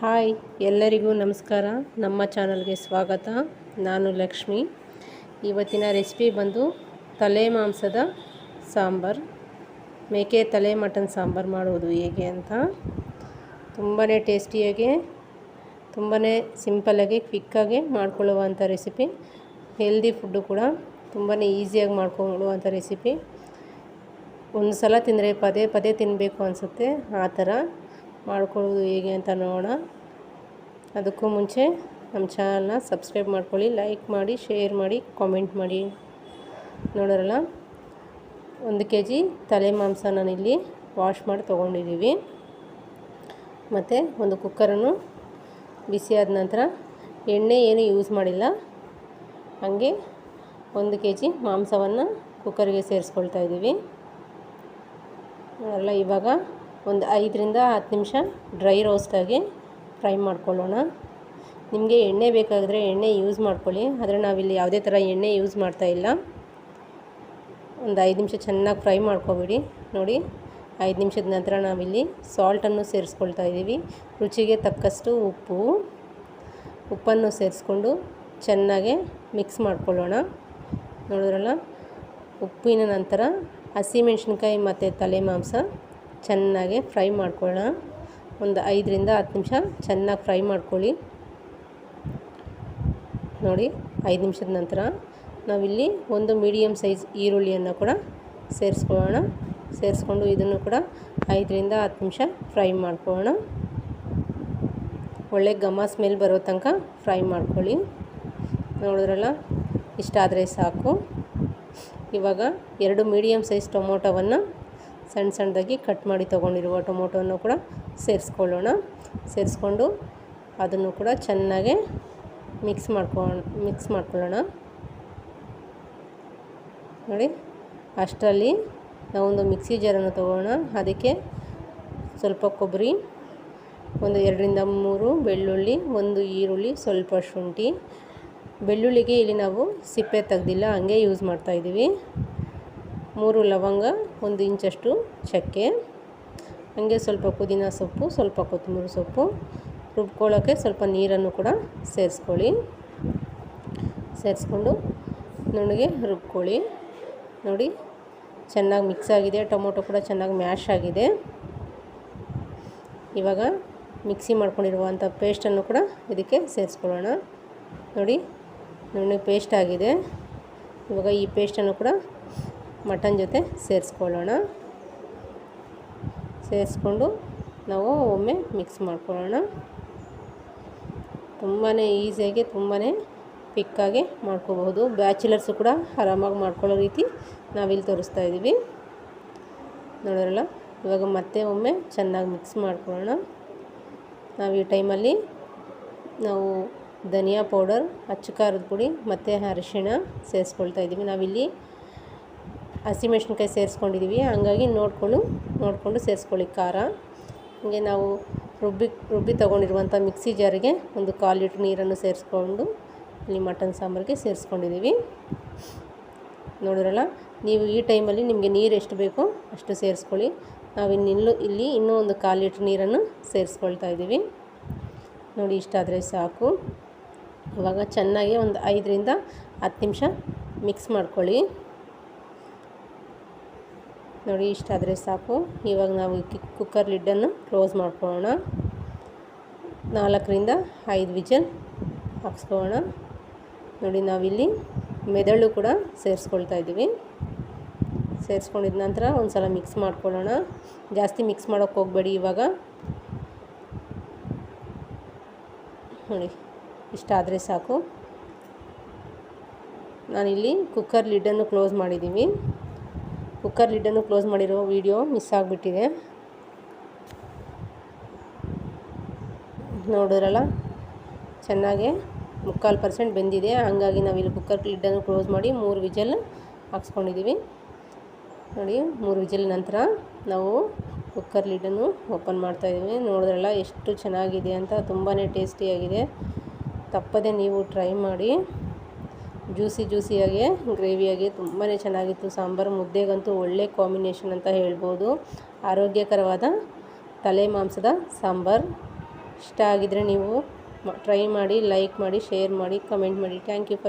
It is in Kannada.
ಹಾಯ್, ಎಲ್ಲರಿಗೂ ನಮಸ್ಕಾರ. ನಮ್ಮ ಚಾನಲ್ಗೆ ಸ್ವಾಗತ. ನಾನು ಲಕ್ಷ್ಮಿ. ಇವತ್ತಿನ ರೆಸಿಪಿ ಬಂದು ತಲೆ ಮಾಂಸದ ಸಾಂಬಾರು, ಮೇಕೆ ತಲೆ ಮಟನ್ ಸಾಂಬಾರು ಮಾಡೋದು ಹೇಗೆ ಅಂತ. ತುಂಬಾ ಟೇಸ್ಟಿಯಾಗಿ, ತುಂಬಾ ಸಿಂಪಲ್ಲಾಗಿ, ಕ್ವಿಕ್ಕಾಗಿ ಮಾಡ್ಕೊಳ್ಳುವಂಥ ರೆಸಿಪಿ. ಹೆಲ್ದಿ ಫುಡ್ಡು ಕೂಡ ತುಂಬಾ ಈಸಿಯಾಗಿ ಮಾಡ್ಕೊಳ್ಳುವಂಥ ರೆಸಿಪಿ. ಒಂದು ಸಲ ತಿಂದರೆ ಪದೇ ಪದೇ ತಿನ್ನಬೇಕು ಅನಿಸುತ್ತೆ. ಆ ಥರ ಮಾಡ್ಕೊಳ್ಳೋದು ಹೇಗೆ ಅಂತ ನೋಡೋಣ. ಅದಕ್ಕೂ ಮುಂಚೆ ನಮ್ಮ ಚಾನಲ್ನ ಸಬ್ಸ್ಕ್ರೈಬ್ ಮಾಡ್ಕೊಳ್ಳಿ, ಲೈಕ್ ಮಾಡಿ, ಶೇರ್ ಮಾಡಿ, ಕಾಮೆಂಟ್ ಮಾಡಿ. ನೋಡೋರಲ್ಲ, 1 kg ತಲೆ ಮಾಂಸ ನಾನಿಲ್ಲಿ ವಾಶ್ ಮಾಡಿ ತೊಗೊಂಡಿದ್ದೀವಿ. ಮತ್ತು ಒಂದು ಕುಕ್ಕರನ್ನು ಬಿಸಿಯಾದ ನಂತರ ಎಣ್ಣೆ ಏನು ಯೂಸ್ ಮಾಡಿಲ್ಲ, ಹಾಗೆ 1 kg ಮಾಂಸವನ್ನು ಕುಕ್ಕರ್ಗೆ ಸೇರಿಸ್ಕೊಳ್ತಾ ಇದ್ದೀವಿ. ನೋಡೋಲ್ಲ, ಇವಾಗ ಒಂದು 5ರಿಂದ 10 ನಿಮಿಷ ಡ್ರೈ ರೋಸ್ಟಾಗಿ ಫ್ರೈ ಮಾಡ್ಕೊಳ್ಳೋಣ. ನಿಮಗೆ ಎಣ್ಣೆ ಬೇಕಾದರೆ ಎಣ್ಣೆ ಯೂಸ್ ಮಾಡ್ಕೊಳ್ಳಿ, ಆದರೆ ನಾವಿಲ್ಲಿ ಯಾವುದೇ ಥರ ಎಣ್ಣೆ ಯೂಸ್ ಮಾಡ್ತಾಯಿಲ್ಲ. ಒಂದು 5 ನಿಮಿಷ ಚೆನ್ನಾಗಿ ಫ್ರೈ ಮಾಡ್ಕೊಬಿಡಿ. ನೋಡಿ, 5 ನಿಮಿಷದ ನಂತರ ನಾವಿಲ್ಲಿ ಸಾಲ್ಟನ್ನು ಸೇರಿಸ್ಕೊಳ್ತಾ ಇದ್ದೀವಿ. ರುಚಿಗೆ ತಕ್ಕಷ್ಟು ಉಪ್ಪನ್ನು ಸೇರಿಸ್ಕೊಂಡು ಚೆನ್ನಾಗಿ ಮಿಕ್ಸ್ ಮಾಡ್ಕೊಳ್ಳೋಣ. ನೋಡಿದ್ರಲ್ಲ, ಉಪ್ಪಿನ ನಂತರ ಹಸಿಮೆಣ್ಸಿನ್ಕಾಯಿ ಮತ್ತು ತಲೆ ಮಾಂಸ ಚೆನ್ನಾಗಿ ಫ್ರೈ ಮಾಡ್ಕೊಳ್ಳೋಣ. ಒಂದು 5ರಿಂದ 10 ನಿಮಿಷ ಚೆನ್ನಾಗಿ ಫ್ರೈ ಮಾಡ್ಕೊಳ್ಳಿ. ನೋಡಿ, 5 ನಿಮಿಷದ ನಂತರ ನಾವಿಲ್ಲಿ ಒಂದು ಮೀಡಿಯಮ್ ಸೈಜ್ ಈರುಳ್ಳಿಯನ್ನು ಕೂಡ ಸೇರಿಸ್ಕೊಳ್ಳೋಣ. ಸೇರಿಸ್ಕೊಂಡು ಇದನ್ನು ಕೂಡ 5ರಿಂದ 10 ನಿಮಿಷ ಫ್ರೈ ಮಾಡ್ಕೊಳ್ಳೋಣ. ಒಳ್ಳೆ ಘಮ ಸ್ಮೆಲ್ ಬರೋ ತನಕ ಫ್ರೈ ಮಾಡ್ಕೊಳ್ಳಿ. ನೋಡಿದ್ರಲ್ಲ, ಇಷ್ಟಾದರೆ ಸಾಕು. ಇವಾಗ 2 ಮೀಡಿಯಮ್ ಸೈಜ್ ಟೊಮೊಟೊವನ್ನು ಸಣ್ಣದಾಗಿ ಕಟ್ ಮಾಡಿ ತೊಗೊಂಡಿರುವ ಟೊಮೊಟೊವನ್ನು ಕೂಡ ಸೇರಿಸ್ಕೊಳ್ಳೋಣ. ಸೇರಿಸ್ಕೊಂಡು ಅದನ್ನು ಕೂಡ ಚೆನ್ನಾಗಿ ಮಿಕ್ಸ್ ಮಾಡ್ಕೊಳ್ಳೋಣ. ನೋಡಿ, ಅಷ್ಟರಲ್ಲಿ ನಾವೊಂದು ಮಿಕ್ಸಿ ಜಾರನ್ನು ತೊಗೊಳ್ಳೋಣ. ಅದಕ್ಕೆ ಸ್ವಲ್ಪ ಕೊಬ್ಬರಿ, ಒಂದು 2ರಿಂದ 3 ಬೆಳ್ಳುಳ್ಳಿ, 1 ಈರುಳ್ಳಿ, ಸ್ವಲ್ಪ ಶುಂಠಿ. ಬೆಳ್ಳುಳ್ಳಿಗೆ ಇಲ್ಲಿ ನಾವು ಸಿಪ್ಪೆ ತೆಗೆದಿಲ್ಲ, ಹಂಗೆ ಯೂಸ್ ಮಾಡ್ತಾಯಿದ್ದೀವಿ. 3 ಲವಂಗ, 1 ಇಂಚಷ್ಟು ಚಕ್ಕೆ, ಹಾಗೆ ಸ್ವಲ್ಪ ಪುದೀನ ಸೊಪ್ಪು, ಸ್ವಲ್ಪ ಕೊತ್ತಂಬರಿ ಸೊಪ್ಪು. ರುಬ್ಕೊಳ್ಳೋಕ್ಕೆ ಸ್ವಲ್ಪ ನೀರನ್ನು ಕೂಡ ಸೇರಿಸ್ಕೊಳ್ಳಿ. ಸೇರಿಸ್ಕೊಂಡು ನುಣ್ಣಗೆ ರುಬ್ಕೊಳ್ಳಿ. ನೋಡಿ, ಚೆನ್ನಾಗಿ ಮಿಕ್ಸ್ ಆಗಿದೆ. ಟೊಮೊಟೊ ಕೂಡ ಚೆನ್ನಾಗಿ ಮ್ಯಾಶ್ ಆಗಿದೆ. ಇವಾಗ ಮಿಕ್ಸಿ ಮಾಡ್ಕೊಂಡಿರುವಂಥ ಪೇಸ್ಟನ್ನು ಕೂಡ ಇದಕ್ಕೆ ಸೇರಿಸ್ಕೊಳ್ಳೋಣ. ನೋಡಿ, ನುಣ್ಣಗೆ ಪೇಸ್ಟ್ ಆಗಿದೆ. ಇವಾಗ ಈ ಪೇಸ್ಟನ್ನು ಕೂಡ ಮಟನ್ ಜೊತೆ ಸೇರಿಸ್ಕೊಳ್ಳೋಣ. ಸೇರಿಸ್ಕೊಂಡು ನಾವು ಒಮ್ಮೆ ಮಿಕ್ಸ್ ಮಾಡ್ಕೊಳ್ಳೋಣ. ತುಂಬಾ ಈಸಿಯಾಗಿ, ತುಂಬಾ ಕ್ವಿಕ್ಕಾಗಿ ಮಾಡ್ಕೋಬಹುದು. ಬ್ಯಾಚುಲರ್ಸು ಕೂಡ ಆರಾಮಾಗಿ ಮಾಡ್ಕೊಳ್ಳೋ ರೀತಿ ನಾವಿಲ್ಲಿ ತೋರಿಸ್ತಾ ಇದ್ದೀವಿ. ನೋಡೋರಲ್ಲ, ಇವಾಗ ಮತ್ತೆ ಒಮ್ಮೆ ಚೆನ್ನಾಗಿ ಮಿಕ್ಸ್ ಮಾಡ್ಕೊಳ್ಳೋಣ. ನಾವು ಈ ಟೈಮಲ್ಲಿ ನಾವು ಧನಿಯಾ ಪೌಡರ್, ಅಚ್ಚ ಖಾರದ ಪುಡಿ ಮತ್ತು ಅರಿಶಿಣ ಸೇರಿಸ್ಕೊಳ್ತಾ ಇದ್ದೀವಿ. ನಾವಿಲ್ಲಿ ಹಸಿಮೆಣ್ಸಿನ್ಕಾಯಿ ಸೇರಿಸ್ಕೊಂಡಿದ್ದೀವಿ, ಹಾಗಾಗಿ ನೋಡಿಕೊಂಡು ಸೇರಿಸ್ಕೊಳ್ಳಿ ಖಾರ. ಹಾಗೆ ನಾವು ರುಬ್ಬಿ ತೊಗೊಂಡಿರುವಂಥ ಮಿಕ್ಸಿ ಜಾರಿಗೆ ಒಂದು 1/4 ಲೀಟ್ರ್ ನೀರನ್ನು ಸೇರಿಸ್ಕೊಂಡು ಇಲ್ಲಿ ಮಟನ್ ಸಾಂಬಾರಿಗೆ ಸೇರಿಸ್ಕೊಂಡಿದ್ದೀವಿ. ನೋಡಿದ್ರಲ್ಲ, ನೀವು ಈ ಟೈಮಲ್ಲಿ ನಿಮಗೆ ನೀರು ಎಷ್ಟು ಬೇಕೋ ಅಷ್ಟು ಸೇರಿಸ್ಕೊಳ್ಳಿ. ನಾವು ಇಲ್ಲಿ ಇನ್ನೂ ಒಂದು 1/4 ಲೀಟ್ರ್ ನೀರನ್ನು ಸೇರಿಸ್ಕೊಳ್ತಾ ಇದ್ದೀವಿ. ನೋಡಿ, ಇಷ್ಟಾದರೆ ಸಾಕು. ಇವಾಗ ಚೆನ್ನಾಗಿ ಒಂದು 5ರಿಂದ 10 ನಿಮಿಷ ಮಿಕ್ಸ್ ಮಾಡ್ಕೊಳ್ಳಿ. ನೋಡಿ, ಇಷ್ಟಾದರೆ ಸಾಕು. ಇವಾಗ ನಾವು ಕುಕ್ಕರ್ ಲಿಡ್ಡನ್ನು ಕ್ಲೋಸ್ ಮಾಡ್ಕೊಳ್ಳೋಣ. 4ರಿಂದ 5 ವಿಜಲ್ ಹಾಕ್ಸ್ಕೊಳ್ಳೋಣ. ನೋಡಿ, ನಾವಿಲ್ಲಿ ಮೆದುಳು ಕೂಡ ಸೇರಿಸ್ಕೊಳ್ತಾ ಇದ್ದೀವಿ. ಸೇರಿಸ್ಕೊಂಡಿದ ನಂತರ ಒಂದು ಸಲ ಮಿಕ್ಸ್ ಮಾಡ್ಕೊಳ್ಳೋಣ. ಜಾಸ್ತಿ ಮಿಕ್ಸ್ ಮಾಡೋಕ್ಕೆ ಹೋಗಬೇಡಿ. ಇವಾಗ ನೋಡಿ, ಇಷ್ಟಾದರೆ ಸಾಕು. ನಾನಿಲ್ಲಿ ಕುಕ್ಕರ್ ಲಿಡ್ಡನ್ನು ಕ್ಲೋಸ್ ಮಾಡಿದ್ದೀವಿ. ಕುಕ್ಕರ್ ಲಿಡ್ಡನ್ನು ಕ್ಲೋಸ್ ಮಾಡಿರೋ ವಿಡಿಯೋ ಮಿಸ್ ಆಗಿಬಿಟ್ಟಿದೆ. ನೋಡಿದ್ರಲ್ಲ, ಚೆನ್ನಾಗಿ 3/4% ಬೆಂದಿದೆ. ಹಾಗಾಗಿ ನಾವಿಲ್ಲಿ ಕುಕ್ಕರ್ ಲಿಡ್ಡನ್ನು ಕ್ಲೋಸ್ ಮಾಡಿ 3 ವಿಜಲ್ ಹಾಕ್ಸ್ಕೊಂಡಿದ್ದೀವಿ. ನೋಡಿ, 3 ವಿಜಲ್ ನಂತರ ನಾವು ಕುಕ್ಕರ್ ಲಿಡ್ಡನ್ನು ಓಪನ್ ಮಾಡ್ತಾಯಿದ್ದೀವಿ. ನೋಡಿದ್ರಲ್ಲ, ಎಷ್ಟು ಚೆನ್ನಾಗಿದೆ ಅಂತ. ತುಂಬಾ ಟೇಸ್ಟಿಯಾಗಿದೆ. ತಪ್ಪದೆ ನೀವು ಟ್ರೈ ಮಾಡಿ. ಜ್ಯೂಸಿಯಾಗಿ, ಗ್ರೇವಿಯಾಗಿ ತುಂಬಾ ಚೆನ್ನಾಗಿತ್ತು ಸಾಂಬಾರು. ಮುದ್ದೆಗಂತೂ ಒಳ್ಳೆ ಕಾಂಬಿನೇಷನ್ ಅಂತ ಹೇಳ್ಬೋದು. ಆರೋಗ್ಯಕರವಾದ ತಲೆ ಮಾಂಸದ ಸಾಂಬಾರು. ಇಷ್ಟ ಆಗಿದರೆ ನೀವು ಟ್ರೈ ಮಾಡಿ, ಲೈಕ್ ಮಾಡಿ, ಶೇರ್ ಮಾಡಿ, ಕಮೆಂಟ್ ಮಾಡಿ. Thank you for